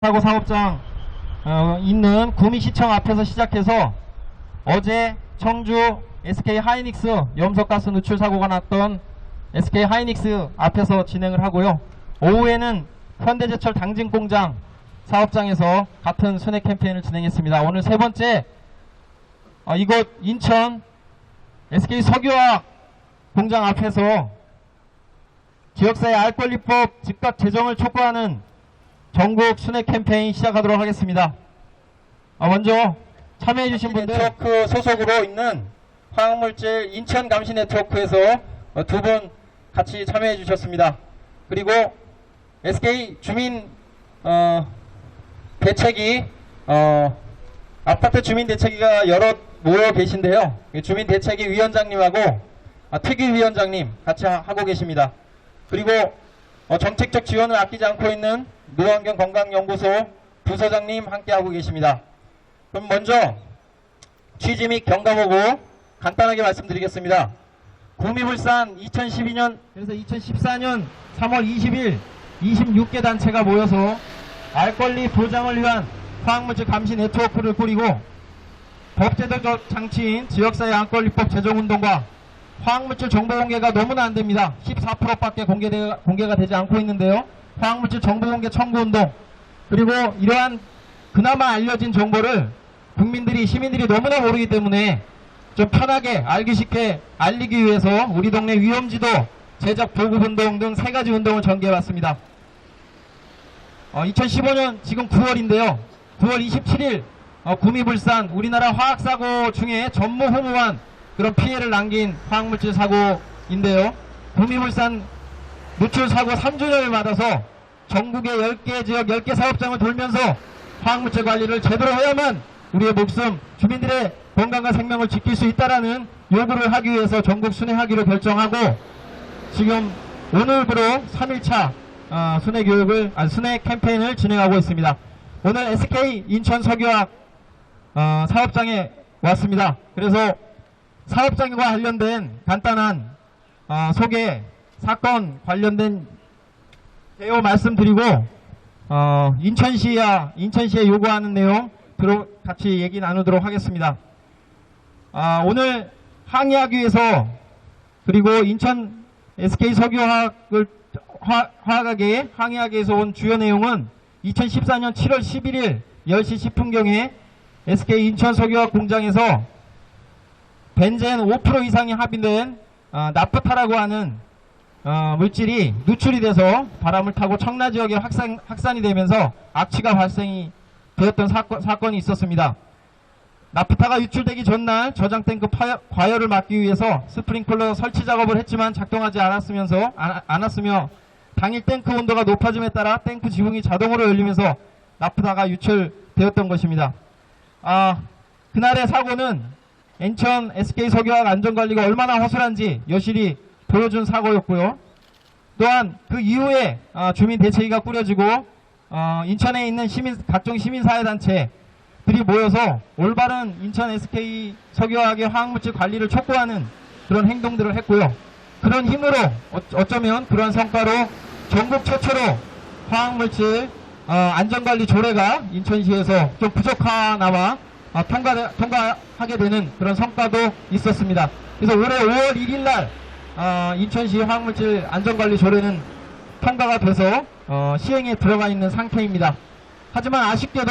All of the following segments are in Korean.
사고 사업장 있는 구미시청 앞에서 시작해서 어제 청주 SK 하이닉스 염소가스 누출 사고가 났던 SK 하이닉스 앞에서 진행을 하고요. 오후에는 현대제철 당진공장 사업장에서 같은 순회 캠페인을 진행했습니다. 오늘 세 번째 이곳 인천 SK 석유화학 공장 앞에서 지역사회 알권리법 즉각 제정을 촉구하는 전국 순회 캠페인 시작하도록 하겠습니다. 먼저 참여해주신 분들 네트워크 소속으로 있는 화학물질 인천감시 네트워크에서 두 분 같이 참여해 주셨습니다. 그리고 SK 주민 대책위 아파트 주민 대책위가 여럿 모여 계신데요. 주민 대책위 위원장님하고 특위위원장님 같이 하고 계십니다. 그리고 정책적 지원을 아끼지 않고 있는 노환경건강연구소 부서장님 함께하고 계십니다. 그럼 먼저 취지 및 경과보고 간단하게 말씀드리겠습니다. 구미물산 2012년 그래서 2014년 3월 20일 26개 단체가 모여서 알권리 보장을 위한 화학물질 감시 네트워크를 꾸리고 법제도적 장치인 지역사회 알권리법 제정운동과 화학물질 정보 공개가 너무나 안됩니다. 14%밖에 공개가 되지 않고 있는데요. 화학물질 정보공개 청구운동, 그리고 이러한 그나마 알려진 정보를 국민들이 시민들이 너무나 모르기 때문에 좀 편하게 알기 쉽게 알리기 위해서 우리 동네 위험지도 제작 보급운동 등 세 가지 운동을 전개해왔습니다. 2015년 지금 9월인데요. 9월 27일 구미물산 우리나라 화학사고 중에 전무후무한 그런 피해를 남긴 화학물질 사고인데요. 구미물산 누출 사고 3주년을 맞아서 전국의 10개 지역 10개 사업장을 돌면서 화학물질 관리를 제대로 해야만 우리의 목숨, 주민들의 건강과 생명을 지킬 수 있다라는 요구를 하기 위해서 전국 순회하기로 결정하고 지금 오늘부로 3일차 순회 캠페인을 진행하고 있습니다. 오늘 SK 인천 석유화학 사업장에 왔습니다. 그래서 사업장과 관련된 간단한 소개, 사건 관련된 개요 말씀드리고 인천시에 요구하는 내용 같이 얘기 나누도록 하겠습니다. 오늘 항의하기 위해서 그리고 인천 SK 석유화학을 화학에 항의하기 위해서 온 주요 내용은 2014년 7월 11일 10시 10분경에 SK 인천 석유화학 공장에서 벤젠 5% 이상이 합의된 나프타라고 하는 물질이 누출이 돼서 바람을 타고 청라 지역에 확산이 되면서 악취가 발생이 되었던 사건이 있었습니다. 나프타가 유출되기 전날 저장 탱크 과열을 막기 위해서 스프링클러 설치 작업을 했지만 작동하지 않았으며 당일 탱크 온도가 높아짐에 따라 탱크 지붕이 자동으로 열리면서 나프타가 유출되었던 것입니다. 그날의 사고는 인천 SK 석유화학 안전관리가 얼마나 허술한지 여실히 보여준 사고였고요. 또한 그 이후에 주민 대책위가 꾸려지고 인천에 있는 각종 시민사회단체들이 모여서 올바른 인천 SK 석유화학의 화학물질 관리를 촉구하는 그런 행동들을 했고요. 그런 힘으로 어쩌면 그러한 성과로 전국 최초로 화학물질 안전관리 조례가 인천시에서 좀 부족하나마 통과하게 되는 그런 성과도 있었습니다. 그래서 올해 5월 1일날 인천시 화학물질 안전관리 조례는 통과가 돼서 시행에 들어가 있는 상태입니다. 하지만 아쉽게도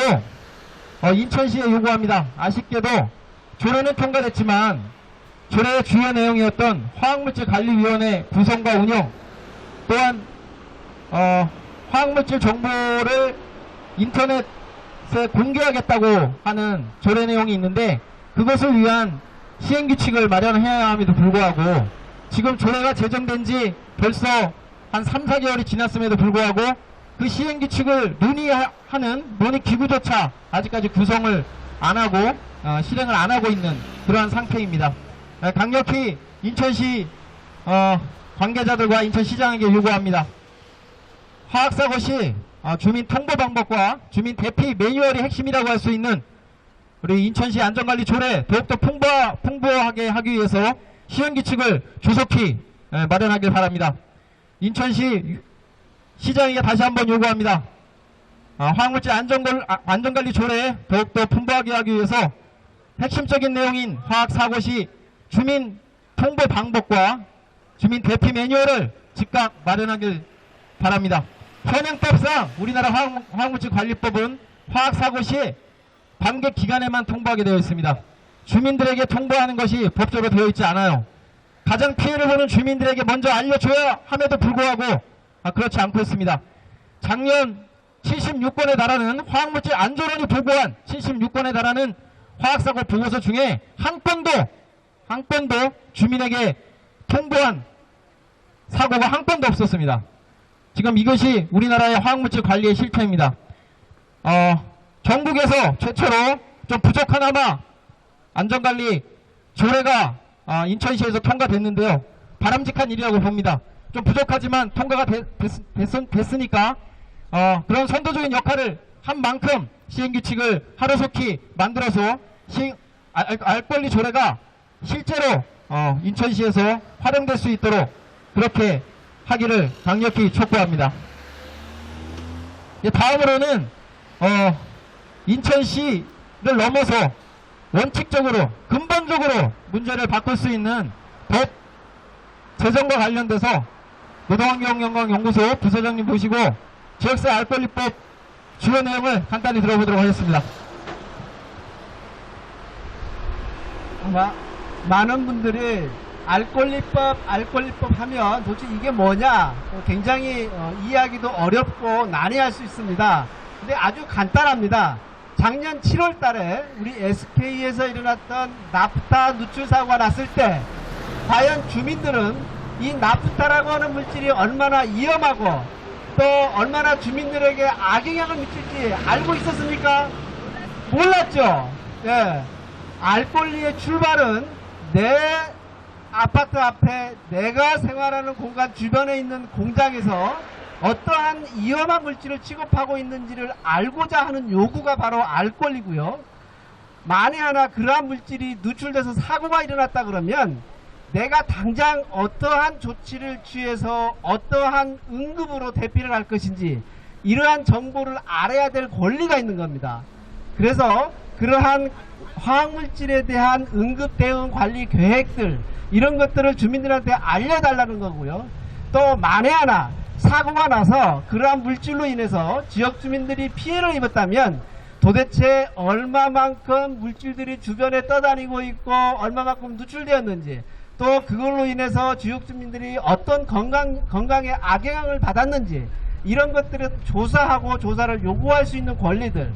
인천시에 요구합니다. 아쉽게도 조례는 통과됐지만 조례의 주요 내용이었던 화학물질관리위원회 구성과 운영, 또한 화학물질 정보를 인터넷에 공개하겠다고 하는 조례 내용이 있는데 그것을 위한 시행규칙을 마련해야 함에도 불구하고 지금 조례가 제정된 지 벌써 한 3, 4개월이 지났음에도 불구하고 그 시행규칙을 논의기구조차 아직까지 구성을 안하고 실행을 안하고 있는 그러한 상태입니다. 강력히 인천시 관계자들과 인천시장에게 요구합니다. 화학사고 시 주민 통보 방법과 주민 대피 매뉴얼이 핵심이라고 할 수 있는 우리 인천시 안전관리 조례 더욱더 풍부하게 하기 위해서 시행규칙을 조속히 마련하길 바랍니다. 인천시 시장에게 다시 한번 요구합니다. 화학물질 안전관리 조례 더욱더 풍부하게 하기 위해서 핵심적인 내용인 화학사고 시 주민 통보 방법과 주민 대피 매뉴얼을 즉각 마련하길 바랍니다. 현행법상 우리나라 화학물질 관리법은 화학사고 시 관계 기관에만 통보하게 되어 있습니다. 주민들에게 통보하는 것이 법적으로 되어 있지 않아요. 가장 피해를 보는 주민들에게 먼저 알려줘야 함에도 불구하고 그렇지 않고 있습니다. 작년 76건에 달하는 화학물질 안전원이 보고한 76건에 달하는 화학사고 보고서 중에 한 건도 주민에게 통보한 사고가 한 건도 없었습니다. 지금 이것이 우리나라의 화학물질 관리의 실태입니다. 전국에서 최초로 좀 부족하나마 안전관리 조례가 인천시에서 통과됐는데요. 바람직한 일이라고 봅니다. 좀 부족하지만 통과가 됐으니까 그런 선도적인 역할을 한 만큼 시행규칙을 하루속히 만들어서 알권리 조례가 실제로 인천시에서 활용될 수 있도록 그렇게 하기를 강력히 촉구합니다. 다음으로는 인천시를 넘어서 원칙적으로 근본적으로 문제를 바꿀 수 있는 법 제정과 관련돼서 노동환경연구소 부서장님 모시고 지역사회 알권리법 주요 내용을 간단히 들어보도록 하겠습니다. 많은 분들이 알권리법 하면 도대체 이게 뭐냐 굉장히 이해하기도 어렵고 난해할 수 있습니다. 근데 아주 간단합니다. 작년 7월 달에 우리 SK에서 일어났던 나프타 누출 사고가 났을 때 과연 주민들은 이 나프타라고 하는 물질이 얼마나 위험하고 또 얼마나 주민들에게 악영향을 미칠지 알고 있었습니까? 몰랐죠. 예. 알권리의 출발은 내 아파트 앞에 내가 생활하는 공간 주변에 있는 공장에서 어떠한 위험한 물질을 취급하고 있는지를 알고자 하는 요구가 바로 알권리고요. 만에 하나 그러한 물질이 누출돼서 사고가 일어났다 그러면 내가 당장 어떠한 조치를 취해서 어떠한 응급으로 대피를 할 것인지 이러한 정보를 알아야 될 권리가 있는 겁니다. 그래서 그러한 화학물질에 대한 응급 대응 관리 계획들 이런 것들을 주민들한테 알려달라는 거고요. 또 만에 하나 사고가 나서 그러한 물질로 인해서 지역 주민들이 피해를 입었다면 도대체 얼마만큼 물질들이 주변에 떠다니고 있고 얼마만큼 누출되었는지 또 그걸로 인해서 지역 주민들이 어떤 건강에 악영향을 받았는지 이런 것들을 조사하고 조사를 요구할 수 있는 권리들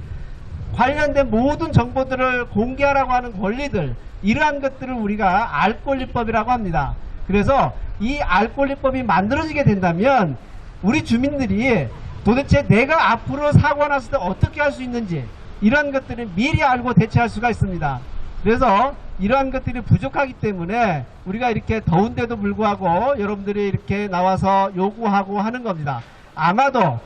관련된 모든 정보들을 공개하라고 하는 권리들 이러한 것들을 우리가 알권리법이라고 합니다. 그래서 이 알권리법이 만들어지게 된다면 우리 주민들이 도대체 내가 앞으로 사고가 났을 때 어떻게 할 수 있는지 이런 것들을 미리 알고 대처할 수가 있습니다. 그래서 이러한 것들이 부족하기 때문에 우리가 이렇게 더운데도 불구하고 여러분들이 이렇게 나와서 요구하고 하는 겁니다. 아마도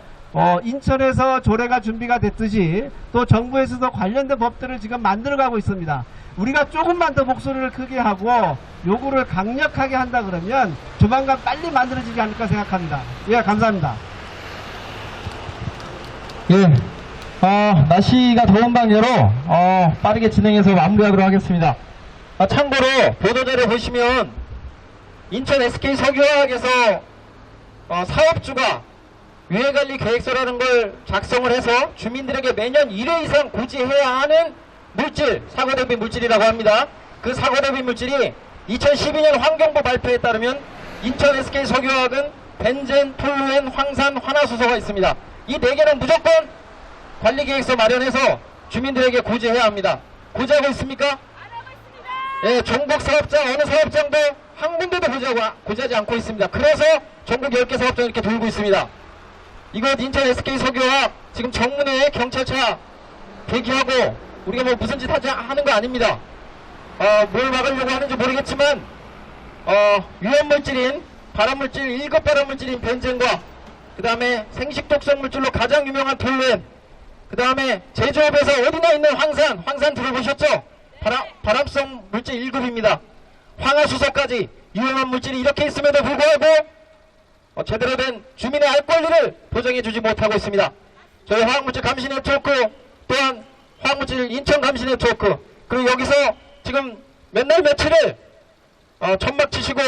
인천에서 조례가 준비가 됐듯이 또 정부에서도 관련된 법들을 지금 만들어가고 있습니다. 우리가 조금만 더 목소리를 크게 하고 요구를 강력하게 한다 그러면 조만간 빨리 만들어지지 않을까 생각합니다. 예, 감사합니다. 예, 날씨가 더운 방여로 빠르게 진행해서 마무리하도록 하겠습니다. 참고로 보도자료 보시면 인천 SK 석유화학에서 사업주가 유해관리 계획서라는 걸 작성을 해서 주민들에게 매년 1회 이상 고지해야 하는 물질, 사고대비 물질이라고 합니다. 그 사고대비 물질이 2012년 환경부 발표에 따르면 인천 SK 석유화학은 벤젠, 톨루엔, 황산, 환화수소가 있습니다. 이 4개는 무조건 관리계획서 마련해서 주민들에게 고지해야 합니다. 고지하고 있습니까? 안 하고 있습니다. 예, 전국 사업장 어느 사업장도 한 군데도 고지하지 않고 있습니다. 그래서 전국 10개 사업장 이렇게 돌고 있습니다. 이곳 인천 SK 석유화학 지금 정문에 경찰차 대기하고 우리가 뭐 무슨 짓 하는 거 아닙니다. 뭘 막으려고 하는지 모르겠지만 위험물질인 발암물질 1급 발암물질인 벤젠과 그 다음에 생식독성 물질로 가장 유명한 톨루엔 그 다음에 제조업에서 어디나 있는 황산 들어보셨죠? 발암성 물질 1급입니다. 황화수소까지 유용한 물질이 이렇게 있음에도 불구하고 제대로 된 주민의 알 권리를 보장해주지 못하고 있습니다. 저희 화학물질 감시 네트워크, 또한 화학물질 인천 감시 네트워크, 그리고 여기서 지금 맨날 며칠을 천막 치시고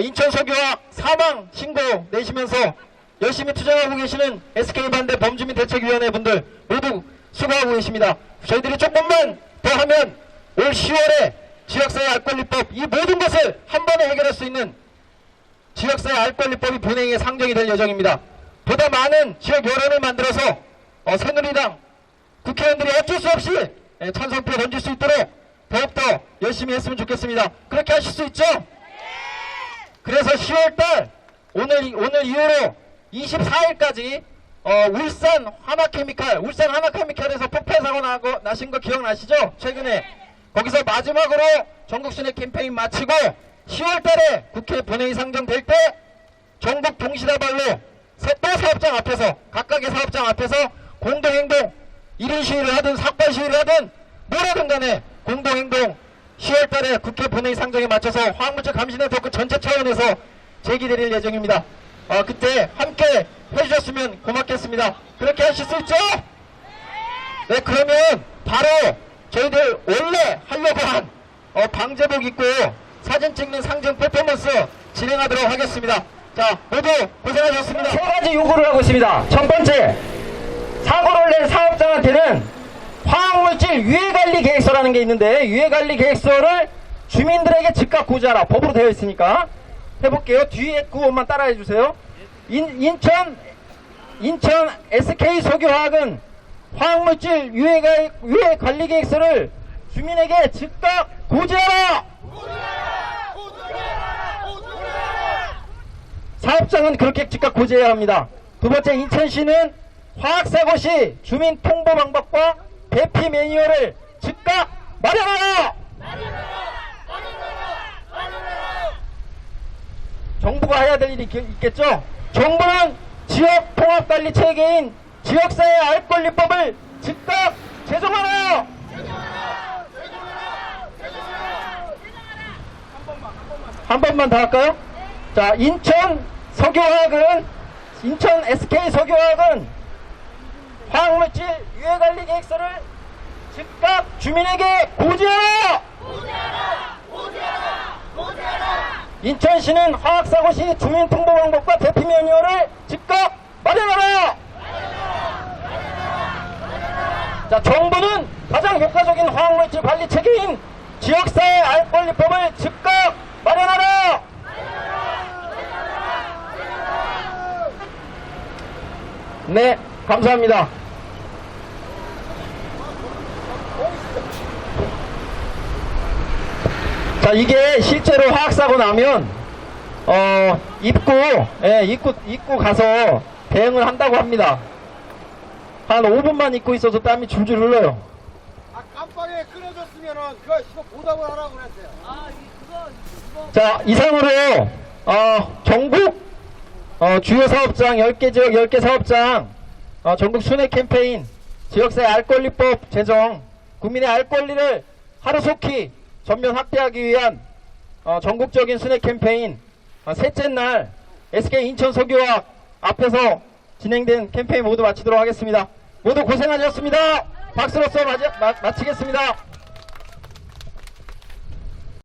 인천 석유화학 사망 신고 내시면서 열심히 투쟁하고 계시는 SK반대 범주민 대책위원회 분들 모두 수고하고 계십니다. 저희들이 조금만 더 하면 올 10월에 지역사회 알권리법, 이 모든 것을 한 번에 해결할 수 있는 지역사회 알권리법이 본회의에 상정이 될 예정입니다. 보다 많은 지역 여론을 만들어서 새누리당 국회의원들이 어쩔 수 없이 찬성표 던질 수 있도록 더욱더 열심히 했으면 좋겠습니다. 그렇게 하실 수 있죠? 그래서 10월달 오늘 이후로 24일까지 울산 하나케미칼에서 폭발 사고 나신 거 기억나시죠? 최근에 거기서 마지막으로 전국순회 캠페인 마치고 10월달에 국회 본회의 상정될 때 전국 동시다발로 또 사업장 앞에서, 각각의 사업장 앞에서 공동행동 1인 시위를 하든 삭발 시위를 하든 뭐라든 간에 공동행동 10월달에 국회 본회의 상정에 맞춰서 화학물질 감시 네트워크 전체 차원에서 제기드릴 예정입니다. 그때 함께 해주셨으면 고맙겠습니다. 그렇게 하실 수 있죠? 네, 그러면 바로 저희들 원래 하려고 한 방제복 입고 사진 찍는 상징 퍼포먼스 진행하도록 하겠습니다. 자, 모두 고생하셨습니다. 세 가지 요구를 하고 있습니다. 첫 번째, 사고를 낸 사업장한테는 화학물질 유해관리 계획서라는 게 있는데, 유해관리 계획서를 주민들에게 즉각 고지하라. 법으로 되어 있으니까 해볼게요. 뒤에 구호만 따라해 주세요. 인천 SK 석유화학은 화학물질 유해관리 계획서를 주민에게 즉각 고지하라. 사업장은 그렇게 즉각 고지해야 합니다. 두 번째, 인천시는 화학사고 시 주민 통보 방법과 대피 매뉴얼을 즉각 마련하라. 정부가 해야 될 일이 있겠죠? 정부는 지역 통합관리 체계인 지역사회 알권리법을 즉각 제정하라. 한 번만 더 할까요? 자, 인천 SK 석유화학은 화학물질 유해관리 계획서를 즉각 주민에게 고지하라. 인천시는 화학사고 시 주민 통보 방법과 대피 매뉴얼을 즉각 마련하라. 자, 정부는 가장 효과적인 화학물질 관리 체계인 지역사회 알권리법을 즉각 마련하라. 네, 감사합니다. 자, 이게 실제로 화학사고 나면 입구 가서 대응을 한다고 합니다. 한 5분만 입고 있어도 땀이 줄줄 흘러요. 깜빡이에 끊어졌으면은 그거 이거 보답을 하라고 그랬어요. 자, 이상으로 전국 주요 사업장 10개 지역 10개 사업장 전국 순회 캠페인 지역사회 알권리법 제정, 국민의 알권리를 하루속히 전면 확대하기 위한 전국적인 순회 캠페인 셋째 날 SK 인천 석유화학 앞에서 진행된 캠페인 모두 마치도록 하겠습니다. 모두 고생하셨습니다. 박수로서 마치겠습니다.